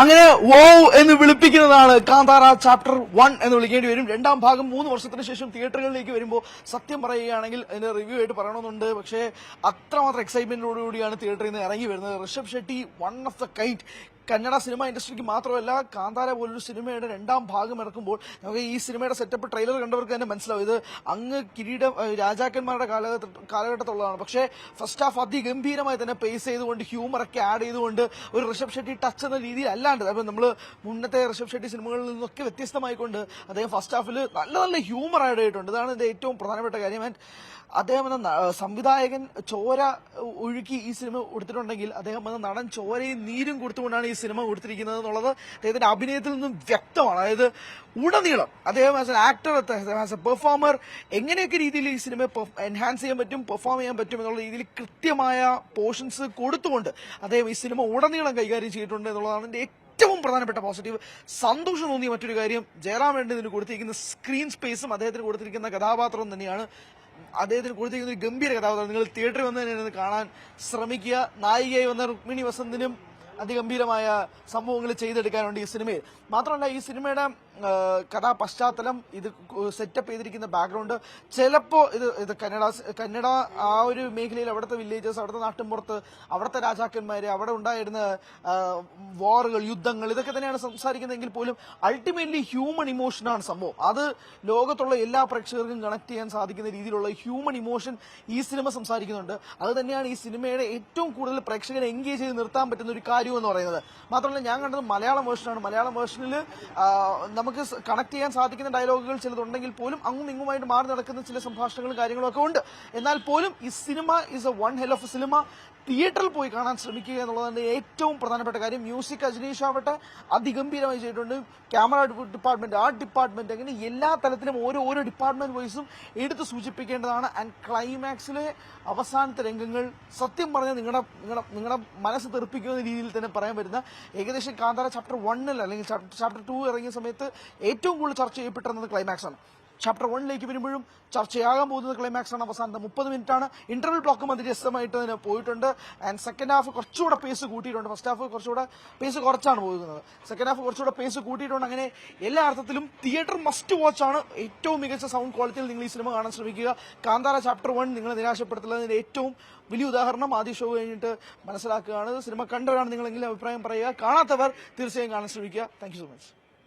അങ്ങനെ വോ എന്ന് വിളിപ്പിക്കുന്നതാണ് കാന്താര ചാപ്റ്റർ 1 എന്ന് വിളിക്കേണ്ടി വരും. രണ്ടാം ഭാഗം 3 വർഷത്തിന് ശേഷം തിയേറ്ററുകളിലേക്ക് വരുമ്പോൾ സത്യം പറയുകയാണെങ്കിൽ അതിന്റെ റിവ്യൂ ആയിട്ട് പറയണമെന്നുണ്ട്. പക്ഷേ അത്രമാത്രം എക്സൈറ്റ്മെന്റോടുകൂടിയാണ് തിയേറ്ററിൽ നിന്ന് ഇറങ്ങി വരുന്നത്. Rishab Shetty one of the kind. Kannada cinema ഇൻഡസ്ട്രിക്ക് മാത്രമല്ല, കാന്താര പോലൊരു സിനിമയുടെ രണ്ടാം ഭാഗം ഇറക്കുമ്പോൾ നമുക്ക് ഈ സിനിമയുടെ സെറ്റപ്പ് ട്രെയിലർ കണ്ടവർക്ക് തന്നെ മനസ്സിലാവും. ഇത് അങ്ങ് രാജാക്കന്മാരുടെ കാലഘട്ടത്തുള്ളതാണ്. പക്ഷേ ഫസ്റ്റ് ഹാഫ് അതിഗംഭീരമായി തന്നെ പേസ് ചെയ്തുകൊണ്ട് ഹ്യൂമറൊക്കെ ആഡ് ചെയ്തുകൊണ്ട് ഒരു ഋഷഭ് ഷെട്ടി ടച്ച് എന്ന രീതിയിൽ അല്ലാണ്ട് അപ്പം നമ്മൾ മുന്നത്തെ ഋഷഭ് ഷെട്ടി സിനിമകളിൽ നിന്നൊക്കെ വ്യത്യസ്തമായിക്കൊണ്ട് അദ്ദേഹം ഫസ്റ്റ് ഹാഫിൽ നല്ല നല്ല ഹ്യൂമർ ആഡ് ചെയ്തിട്ടുണ്ട്. ഇതാണ് ഇതിന്റെ ഏറ്റവും പ്രധാനപ്പെട്ട കാര്യം. ആൻഡ് അദ്ദേഹം എന്ന സംവിധായകൻ ചോര ഒഴുക്കി ഈ സിനിമ കൊടുത്തിട്ടുണ്ടെങ്കിൽ അദ്ദേഹം എന്ന നടൻ ചോരയും നീരും കൊടുത്തുകൊണ്ടാണ് ഈ സിനിമ കൊടുത്തിരിക്കുന്നത് എന്നുള്ളത് അദ്ദേഹത്തിന്റെ അഭിനയത്തിൽ നിന്നും വ്യക്തമാണ്. അതായത് ഉടനീളം അദ്ദേഹം as an actor, as A performer എങ്ങനെയൊക്കെ രീതിയിൽ ഈ സിനിമ എൻഹാൻസ് ചെയ്യാൻ പറ്റും, പെർഫോം ചെയ്യാൻ പറ്റും എന്നുള്ള രീതിയിൽ കൃത്യമായ പോർഷൻസ് കൊടുത്തുകൊണ്ട് അദ്ദേഹം ഈ സിനിമ ഉടനീളം കൈകാര്യം ചെയ്തിട്ടുണ്ട് എന്നുള്ളതാണ് എന്റെ ഏറ്റവും പ്രധാനപ്പെട്ട പോസിറ്റീവ്. സന്തോഷം തോന്നിയ മറ്റൊരു കാര്യം ജയറാം വേണ്ടി ഇതിന് കൊടുത്തിരിക്കുന്ന സ്ക്രീൻ സ്പേസും അദ്ദേഹത്തിന് കൊടുത്തിരിക്കുന്ന കഥാപാത്രവും തന്നെയാണ്. അദ്ദേഹത്തിന് കൊടുത്തിരിക്കുന്ന ഒരു ഗംഭീര കഥാപാത്രം. നിങ്ങൾ തിയേറ്ററിൽ വന്ന് തന്നെ കാണാൻ ശ്രമിക്കുക. നായികയായി വന്ന രുക്മിണി വസന്തിനും അതിഗംഭീരമായ സംഭവങ്ങൾ ചെയ്തെടുക്കാനുണ്ട് ഈ സിനിമയിൽ. മാത്രമല്ല ഈ സിനിമയുടെ കഥാ പശ്ചാത്തലം, ഇത് സെറ്റപ്പ് ചെയ്തിരിക്കുന്ന ബാക്ക്ഗ്രൗണ്ട്, ചിലപ്പോൾ ഇത് കന്നഡ ആ ഒരു മേഖലയിൽ അവിടുത്തെ വില്ലേജസ്, അവിടുത്തെ നാട്ടിൻപുറത്ത് അവിടുത്തെ രാജാക്കന്മാര്, അവിടെ ഉണ്ടായിരുന്ന വാറുകൾ, യുദ്ധങ്ങൾ, ഇതൊക്കെ തന്നെയാണ് സംസാരിക്കുന്നതെങ്കിൽ പോലും അൾട്ടിമേറ്റ്ലി ഹ്യൂമൻ ഇമോഷനാണ് സംഭവം. അത് ലോകത്തുള്ള എല്ലാ പ്രേക്ഷകർക്കും കണക്ട് ചെയ്യാൻ സാധിക്കുന്ന രീതിയിലുള്ള ഹ്യൂമൻ ഇമോഷൻ ഈ സിനിമ സംസാരിക്കുന്നുണ്ട്. അത് തന്നെയാണ് ഈ സിനിമയുടെ ഏറ്റവും കൂടുതൽ പ്രേക്ഷകരെ എൻഗേജ് ചെയ്ത് നിർത്താൻ പറ്റുന്ന ഒരു കാര്യം എന്ന് പറയുന്നത്. മാത്രമല്ല ഞാൻ കണ്ടത് മലയാളം വേർഷനാണ്. മലയാളം വേർഷനിൽ നമുക്ക് കണക്ട് ചെയ്യാൻ സാധിക്കുന്ന ഡയലോഗുകൾ ചിലതുണ്ടെങ്കിൽ പോലും അങ്ങും ഇങ്ങുമായിട്ട് മാറി നടക്കുന്ന ചില സംഭാഷണങ്ങളും കാര്യങ്ങളും ഒക്കെ ഉണ്ട്. എന്നാൽ പോലും ഈ cinema is a one hell of a cinema. തിയേറ്ററിൽ പോയി കാണാൻ ശ്രമിക്കുക എന്നുള്ളതാണ് ഏറ്റവും പ്രധാനപ്പെട്ട കാര്യം. മ്യൂസിക് അജനീഷ് ആവട്ടെ അതിഗംഭീരമായി ചെയ്തിട്ടുണ്ട്. ക്യാമറ ഡിപ്പാർട്ട്മെന്റ്, ആർട്ട് ഡിപ്പാർട്ട്മെന്റ്, അങ്ങനെ എല്ലാ തലത്തിലും ഓരോ ഡിപ്പാർട്ട്മെന്റ് വൈസും എടുത്ത് സൂചിപ്പിക്കേണ്ടതാണ്. ആൻഡ് ക്ലൈമാക്സിലെ അവസാനത്തെ രംഗങ്ങൾ സത്യം പറഞ്ഞാൽ നിങ്ങളുടെ മനസ്സ് തെറിപ്പിക്കുന്ന രീതിയിൽ തന്നെ പറയാൻ പറ്റുന്ന, ഏകദേശം കാന്താര ചാപ്റ്റർ 1 അല്ലെങ്കിൽ ചാപ്റ്റർ 2 ഇറങ്ങിയ സമയത്ത് ഏറ്റവും കൂടുതൽ ചർച്ച ചെയ്യപ്പെട്ടിരുന്നത് ക്ലൈമാക്സ് ആണ്. ചാപ്റ്റർ 1 വരുമ്പോഴും ചർച്ചയാകാൻ പോകുന്നത് ക്ലൈമാക്സ് ആണ്. അവസാനത്തെ 30 മിനിറ്റാണ്. ഇന്റർവൽ ബ്ലോക്കും അതിരസമായിട്ട് തന്നെ പോയിട്ടുണ്ട്. ആൻഡ് സെക്കൻഡ് ഹാഫ് കുറച്ചുകൂടെ പേസ് കൂട്ടിയിട്ടുണ്ട്. ഫസ്റ്റ് ഹാഫ് കുറച്ചുകൂടെ പേസ് കുറച്ചാണ് പോകുന്നത്. സെക്കൻഡ് ഹാഫ് കുറച്ചുകൂടെ പേസ് കൂട്ടിയിട്ടുണ്ട്. അങ്ങനെ എല്ലാ അർത്ഥത്തിലും തിയേറ്റർ മസ്റ്റ് വാച്ച് ആണ്. ഏറ്റവും മികച്ച സൗണ്ട് ക്വാളിറ്റിയിൽ നിങ്ങൾ ഈ സിനിമ കാണാൻ ശ്രമിക്കുക. കാന്താര ചാപ്റ്റർ 1 നിങ്ങളെ നിരാശപ്പെടുത്തുന്നതിന്റെ ഏറ്റവും വലിയ ഉദാഹരണം ആദ്യ ഷോ കഴിഞ്ഞിട്ട് മനസ്സിലാക്കുകയാണ്. സിനിമ കണ്ടവരാണ് നിങ്ങളെങ്കിലും അഭിപ്രായം പറയുക. കാണാത്തവർ തീർച്ചയായും കാണാൻ ശ്രമിക്കുക. Thank you so much.